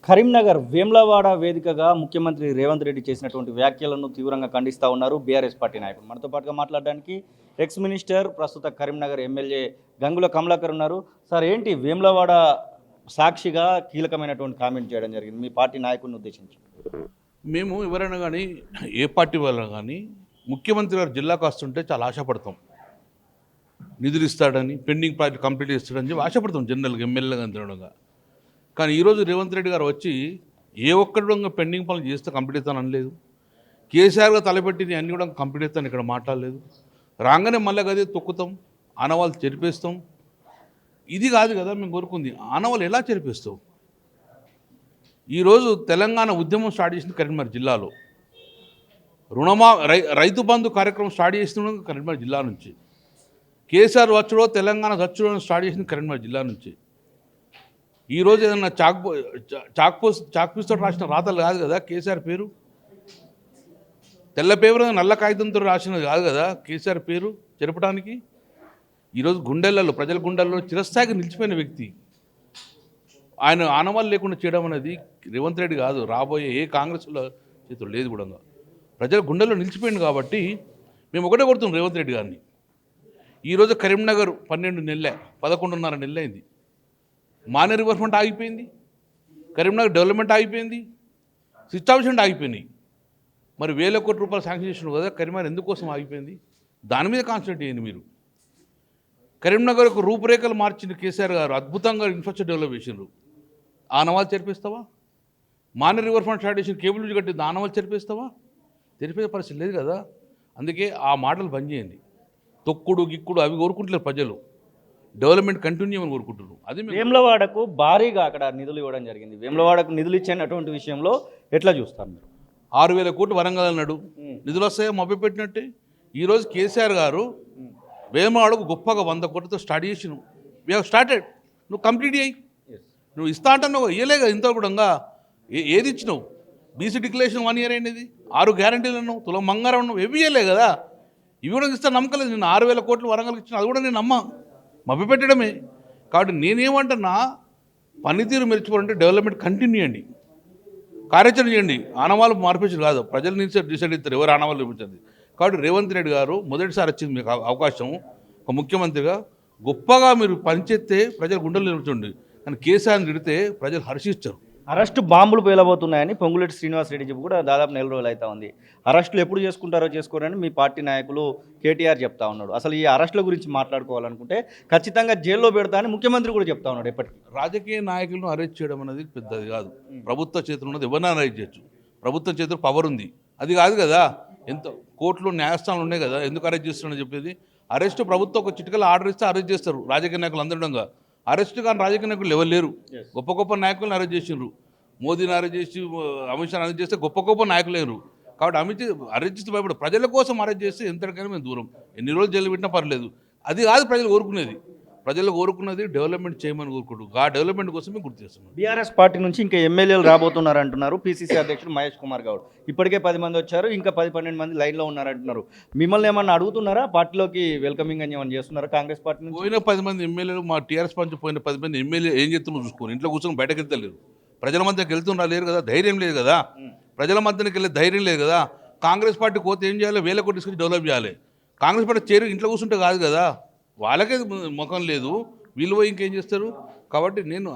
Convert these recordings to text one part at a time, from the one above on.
కరీంనగర్ వేమ్లవాడ వేదికగా ముఖ్యమంత్రి రేవంత్ రెడ్డి చేసినటువంటి వ్యాఖ్యలను తీవ్రంగా ఖండిస్తూ ఉన్నారు బీఆర్ఎస్ పార్టీ నాయకులు. మనతో పాటుగా మాట్లాడడానికి ఎక్స్ మినిస్టర్ ప్రస్తుత కరీంనగర్ ఎమ్మెల్యే గంగుల కమలాకర్ ఉన్నారు. సార్, ఏంటి వేమ్లవాడ సాక్షిగా కీలకమైనటువంటి కామెంట్ చేయడం జరిగింది మీ పార్టీ నాయకుడిని ఉద్దేశించి? మేము ఎవరైనా కానీ ఏ పార్టీ వాళ్ళైనా కానీ ముఖ్యమంత్రి గారు జిల్లాకు వస్తుంటే చాలా ఆశపడతాం. నిధులు ఇస్తాడని, పెండింగ్ ప్రాజెక్ట్ కంప్లీట్ చేస్తాడని చెప్పి ఆశపడతాం జనరల్గా, ఎమ్మెల్యేగా తినడంగా. కానీ ఈరోజు రేవంత్ రెడ్డి గారు వచ్చి ఏ ఒక్కటి పెండింగ్ పనులు చేస్తే కంప్లీట్ అవుతాను అనలేదు. కేసీఆర్గా తలపెట్టి అన్ని కూడా కంప్లీట్ అవుతాను ఇక్కడ మాట్లాడలేదు. రాగానే మళ్ళీ గదే తొక్కుతాం, ఆనవాళ్ళు చెరిపేస్తాం. ఇది కాదు కదా మేము కోరుకుంది. ఆనవాళ్ళు ఎలా చెరిపేస్తావు? ఈరోజు తెలంగాణ ఉద్యమం స్టార్ట్ చేసింది కరీంనగర్ జిల్లాలో. రైతు బంధు కార్యక్రమం స్టార్ట్ చేసిన కరీంనగర్ జిల్లా నుంచి. కేసీఆర్ వచ్చుడో తెలంగాణ వచ్చుడో స్టార్ట్ చేసింది కరీంనగర్ జిల్లా నుంచి. ఈరోజు ఏదన్నా చాక్పీస్తో రాసిన రాతలు కాదు కదా కేసీఆర్ పేరు. తెల్ల పేపర్ నల్ల కాగితంతో రాసినది కాదు కదా కేసీఆర్ పేరు జరపడానికి. ఈరోజు గుండెలలో, ప్రజల గుండెల్లో చిరస్థాయిగా నిలిచిపోయిన వ్యక్తి. ఆయన ఆనవాళ్ళు లేకుండా చేయడం అనేది రేవంత్ రెడ్డి కాదు, రాబోయే ఏ కాంగ్రెస్లో చేతులు లేదు కూడా. ప్రజల గుండెల్లో నిలిచిపోయింది కాబట్టి మేము ఒకటే కొడుతున్నాం రేవంత్ రెడ్డి గారిని. ఈరోజు కరీంనగర్ 12 నెలలే, 11.5 నెలలైంది. మానే రివర్స్మెంట్ ఆగిపోయింది, కరీంనగర్ డెవలప్మెంట్ ఆగిపోయింది, సిస్టాబ్లిష్మెంట్ ఆగిపోయినాయి. మరి వేల కోట్ల రూపాయలు శాంక్షన్ చేసిన కదా, కరీంనగర్ ఎందుకోసం ఆగిపోయింది? దాని మీద కాన్సన్ట్రేట్ చేయండి మీరు. కరీంనగర్ ఒక రూపురేఖలు మార్చిన కేసీఆర్ గారు అద్భుతంగా ఇన్ఫ్రాస్ట్రక్చర్ డెవలప్ చేసినారు. ఆనవాళ్ళు చెరిపిస్తావా? మానే రివర్స్మెంట్ స్టార్ట్ చేసిన కేబుల్ బ్రిడ్జ్ కట్టి ఆనవాళ్ళు చెరిపిస్తావా? తెరిపే పరిస్థితి లేదు కదా. అందుకే ఆ మాటలు బంద్ చేయండి. తొక్కుడు గిక్కుడు అవి కోరుకుంటున్నారు ప్రజలు. డెవలప్మెంట్ కంటిన్యూ అని కోరుకుంటున్నారు. అది వేమ్లవాడకు భారీగా అక్కడ నిధులు ఇవ్వడం జరిగింది. వేమ్లవాడకు నిధులు ఇచ్చేటువంటి విషయంలో ఎట్లా చూస్తారు మీరు? 6,000 కోట్లు వరంగల్ అన్నాడు, నిధులు వస్తాయో మభ్య పెట్టినట్టే. ఈరోజు కేసీఆర్ గారు వేమవాడకు గొప్పగా 100 కోట్లతో స్టార్ట్ చేసినావు. We have started. నువ్వు కంప్లీట్ చేయి. నువ్వు ఇస్తా అంటున్నావు, ఇయ్యలేగా ఇంత కూడా. ఏది ఇచ్చినావు? బీసీ డిక్లరేషన్ 1 ఇయర్ అయినది, 6 గ్యారంటీలు అన్నావు, తులం బంగారం అన్నావు, ఏవి ఇయ్యలే కదా. ఇవి కూడా ఇస్తా నమ్మకలేదు. నేను 6,000 కోట్లు వరంగల్కి ఇచ్చిన, అది కూడా నేను మభ్య పెట్టడమే. కాబట్టి నేనేమంటున్నా, పనితీరు మెరుచుకోవాలంటే డెవలప్మెంట్ కంటిన్యూ అండి, కార్యాచరణ చేయండి. ఆనవాళ్ళు మార్పించడం కాదు, ప్రజల నుంచి డిసైడ్ అవుతారు ఎవరు ఆనవాళ్ళు చూపించండి. కాబట్టి రేవంత్ రెడ్డి గారు మొదటిసారి వచ్చింది మీకు అవకాశం ఒక ముఖ్యమంత్రిగా. గొప్పగా మీరు పనిచేస్తే ప్రజలు గుండెలు నిలుచుండి, కానీ కేసీఆర్ని తిడితే ప్రజలు హర్షిస్తారు. అరెస్టు బాంబులు పేలబోతున్నాయని పొంగులేటి శ్రీనివాసరెడ్డి చెప్పి కూడా దాదాపు 4 రోజులు అవుతా ఉంది. అరెస్టులు ఎప్పుడు చేసుకుంటారో చేసుకోరని మీ పార్టీ నాయకులు కేటీఆర్ చెప్తా ఉన్నాడు. అసలు ఈ అరెస్టుల గురించి మాట్లాడుకోవాలనుకుంటే ఖచ్చితంగా జైల్లో పెడతా అని ముఖ్యమంత్రి కూడా చెప్తా ఉన్నాడు. ఎప్పటికీ రాజకీయ నాయకులను అరెస్ట్ చేయడం అనేది పెద్దది కాదు. ప్రభుత్వ చేతులు ఉన్నది ఎవరినైనా అరెస్ట్ చేయొచ్చు. ప్రభుత్వ చేతులు పవర్ ఉంది, అది కాదు కదా. ఎంత కోర్టులు న్యాయస్థానాలు ఉన్నాయి కదా, ఎందుకు అరెస్ట్ చేస్తున్నారని చెప్పేది. అరెస్ట్ ప్రభుత్వం ఒక చిటికల ఆర్డర్ ఇస్తే అరెస్ట్ చేస్తారు రాజకీయ నాయకులు అందడంగా. అరెస్ట్ కానీ రాజకీయ నాయకులు ఎవరు లేరు. గొప్ప గొప్ప నాయకులను అరెస్ట్ చేసిండ్రు. మోదీని అరెస్ట్ చేసి, అమిత్ షాని అరెస్ట్ చేస్తే గొప్ప గొప్ప నాయకులు లేరు. కాబట్టి అరెస్ట్ చేస్తే భయపడు. ప్రజల కోసం అరెస్ట్ చేస్తే ఎంతకైనా మేము దూరం, ఎన్ని రోజులు జైలు పెట్టినా పర్లేదు. అది కాదు ప్రజలు కోరుకునేది. ప్రజలు కోరుకున్నది డెవలప్మెంట్ చేయమని కోరుకుంటూ, ఆ డెవలప్మెంట్ కోసం మేము గుర్తు చేస్తున్నాం. బీఆర్ఎస్ పార్టీ నుంచి ఇంకా ఎమ్మెల్యేలు రాబోతున్నారు అంటున్నారు. పీసీసీ అధ్యక్షుడు మహేష్ కుమార్ గౌడ్ ఇప్పటికే 10 మంది వచ్చారు, ఇంకా 10-12 మంది లైన్లో ఉన్నారంటున్నారు. మిమ్మల్ని ఏమన్నా అడుగుతున్నారా? పార్టీలోకి వెల్కమింగ్ అని ఏమన్నా చేస్తున్నారా కాంగ్రెస్ పార్టీ నుంచి? పోయిన 10 మంది ఎమ్మెల్యేలు, మా టీఆర్ఎస్ పంచి పోయిన 10 మంది ఎమ్మెల్యే ఏం చేస్తున్నారు చూసుకొని ఇంట్లో కూర్చొని బయటకు వెళ్తలేరు. ప్రజల మధ్యకి వెళ్తున్నా లేరు కదా, ధైర్యం లేదు కదా. ప్రజల మధ్యకి వెళ్ళే ధైర్యం లేదు కదా. కాంగ్రెస్ పార్టీ పోతే ఏం చేయాలి? 1000 కోట్లు తీసుకొని డెవలప్ చేయాలి. కాంగ్రెస్ పార్టీ చేరి ఇంట్లో కూర్చుంటే కాదు కదా, వాళ్ళకే ముఖం లేదు, వీళ్ళు పోయి ఇంకేం చేస్తారు. కాబట్టి నేను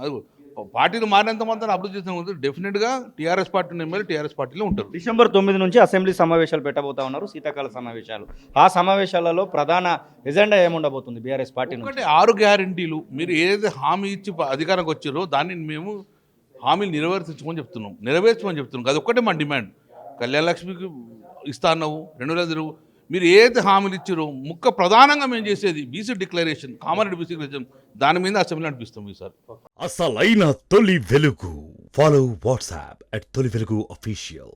పార్టీలు మారినంత మాత్రం అభివృద్ధి చేసిన డెఫినెట్గా టీఆర్ఎస్ పార్టీ ఎమ్మెల్యే టీఆర్ఎస్ పార్టీలో ఉంటారు. డిసెంబర్ 9 నుంచి అసెంబ్లీ సమావేశాలు పెట్టబోతా ఉన్నారు, శీతాకాల సమావేశాలు. ఆ సమావేశాలలో ప్రధాన ఎజెండా ఏముండబోతుంది బీఆర్ఎస్ పార్టీ? ఒకటి 6 గ్యారంటీలు. మీరు ఏదైతే హామీ ఇచ్చి అధికారంకి వచ్చారో దాన్ని మేము హామీలు నెరవేర్చమని చెప్తున్నాం. అది ఒక్కటే మా డిమాండ్. కళ్యాణ లక్ష్మికి ఇస్తా అన్నావు, 2000 మీరు ఏదైతే హామీలు ఇచ్చారో ప్రధానంగా మేము చేసేది BC declaration, common BC declaration, దాని మీద అసెంబ్లీ నడిపిస్తాం ఈసారి. అసలైన తొలి వెలుగు. ఫాలో వాట్సాప్ @తొలి వెలుగు అఫీషియల్.